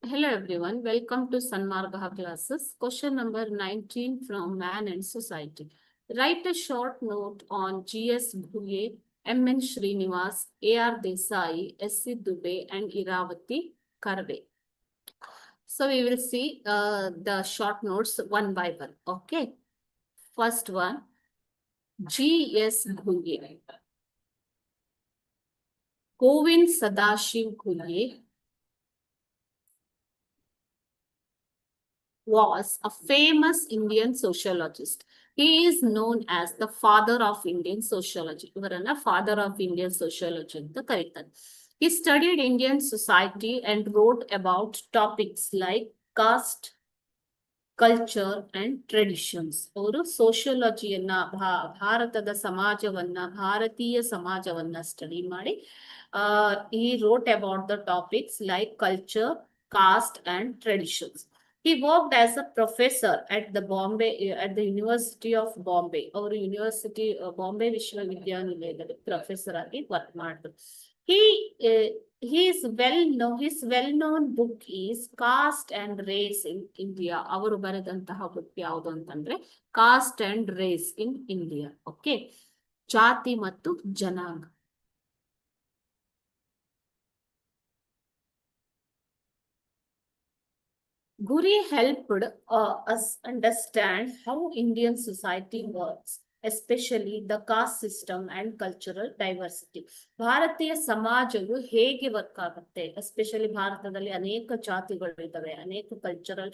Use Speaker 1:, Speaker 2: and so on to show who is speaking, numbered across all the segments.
Speaker 1: Hello everyone, welcome to Sanmarga classes. Question number 19 from Man and Society. Write a short note on G.S. Bhuye, M.N. Srinivas, A.R. Desai, S.C. Dubey and Iravati Karve. So we will see the short notes one by one. Okay. First one, G.S. Bhuye. Govind Sadashiv Bhuye was a famous Indian sociologist. He is known as the father of Indian sociology. ಇವರನ್ನ father of Indian sociology ಅಂತ ಕರೀತಾರೆ. He studied Indian society and wrote about topics like caste, culture and traditions. ಅವರು ಸೋಷಿಯಾಲಜಿಯನ್ನ ಭಾರತದ ಸಮಾಜವನ್ನ ಭಾರತೀಯ ಸಮಾಜವನ್ನ study ಮಾಡಿ ಈ wrote about the topics like culture, cost and traditions. He worked as a professor at the University of Bombay. ಅವರು university Bombay ವಿಶ್ವವಿದ್ಯಾನಿಲಯದಲ್ಲಿ professor ಆಗಿ ವರ್ಕ್ ಮಾಡಿದ್ರು. He uh, his well-known book is Caste and Race in India. ಅವರು ಬರೆದಂತಹ book ಯಾವುದು ಅಂತಂದ್ರೆ caste and race in India. Okay, ಜಾತಿ ಮತ್ತು ಜನಾಂಗ. Guri helped us understand how Indian society works, especially the caste system and cultural diversity. ಭಾರತೀಯ ಸಮಾಜವು ಹೇಗೆ ವರ್ಕ್ ಆಗುತ್ತೆ, ಎಸ್ಪೆಷಲಿ ಭಾರತದಲ್ಲಿ ಅನೇಕ ಜಾತಿಗಳು ಇದ್ದಾವೆ, ಅನೇಕ ಕಲ್ಚರಲ್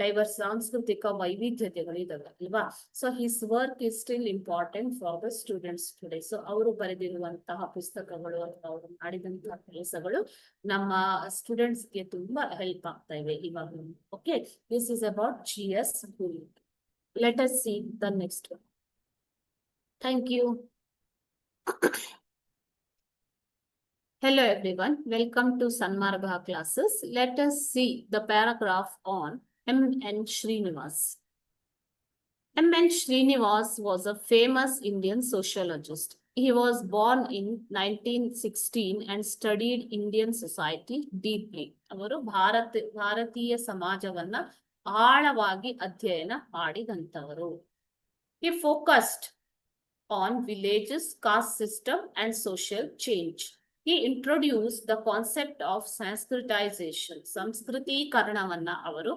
Speaker 1: ಡೈವರ್ಸ್ ಸಾಂಸ್ಕೃತಿಕ ವೈವಿಧ್ಯತೆಗಳು ಇದಾವೆ ಅಲ್ವಾ. So his work is still important for the students today. So ಅವರು ಬರೆದಿರುವಂತಹ ಪುಸ್ತಕಗಳು ಅಥವಾ ಅವರು ಮಾಡಿದಂತಹ ಕೆಲಸಗಳು ನಮ್ಮ ಸ್ಟೂಡೆಂಟ್ಸ್ಗೆ ತುಂಬಾ ಹೆಲ್ಪ್ ಆಗ್ತಾ ಇವೆ ಇವಾಗ. Okay, this is about GS Bhuye. Let us see the next one. Thank you. Hello everyone, welcome to Sanmarga classes. Let us see the paragraph on M.N. Srinivas. M.N. Srinivas was a famous Indian sociologist. He was born in 1916 and studied Indian society deeply. ಅವರು ಭಾರತೀಯ ಸಮಾಜವನ್ನ ಆಳವಾಗಿ ಅಧ್ಯಯನ ಮಾಡಿದಂತವರು. He focused on villages, caste system and social change. He introduced the concept of Sanskritization. ಸಂಸ್ಕೃತೀಕರಣವನ್ನ ಅವರು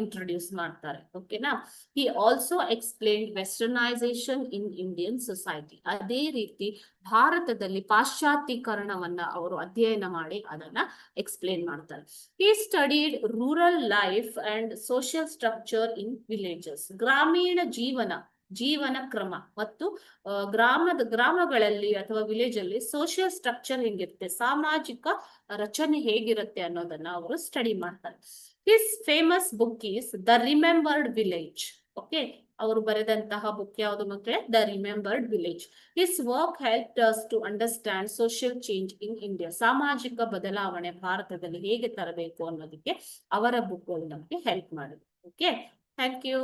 Speaker 1: introduce ಮಾಡ್ತಾರೆ. ಓಕೆನಾ. He also explained Westernization in Indian society. ಅದೇ ರೀತಿ ಭಾರತದಲ್ಲಿ ಪಾಶ್ಚಾತ್ಯೀಕರಣವನ್ನ ಅವರು ಅಧ್ಯಯನ ಮಾಡಿ ಅದನ್ನ ಎಕ್ಸ್ಪ್ಲೇನ್ ಮಾಡ್ತಾರೆ. He studied rural life and social structure in villages. ಗ್ರಾಮೀಣ ಜೀವನ ಕ್ರಮ ಮತ್ತು ಗ್ರಾಮಗಳಲ್ಲಿ ಅಥವಾ ವಿಲೇಜ್ ಅಲ್ಲಿ ಸೋಷಿಯಲ್ ಸ್ಟ್ರಕ್ಚರ್ ಹೆಂಗಿರುತ್ತೆ, ಸಾಮಾಜಿಕ ರಚನೆ ಹೇಗಿರುತ್ತೆ ಅನ್ನೋದನ್ನ ಅವರು ಸ್ಟಡಿ ಮಾಡ್ತಾರೆ. His famous book is the remembered village. Okay, ಅವರು ಬರೆದಂತಹ ಬುಕ್ ಯಾವುದು ಮಕ್ಕಳೇ? The remembered village. His work help us to understand social change in India. ಸಾಮಾಜಿಕ ಬದಲಾವಣೆ ಭಾರತದಲ್ಲಿ ಹೇಗೆ ತರಬೇಕು ಅನ್ನೋದಕ್ಕೆ ಅವರ ಬುಕ್ ನಮಗೆ ಹೆಲ್ಪ್ ಮಾಡಿದೆ. Okay, thank you.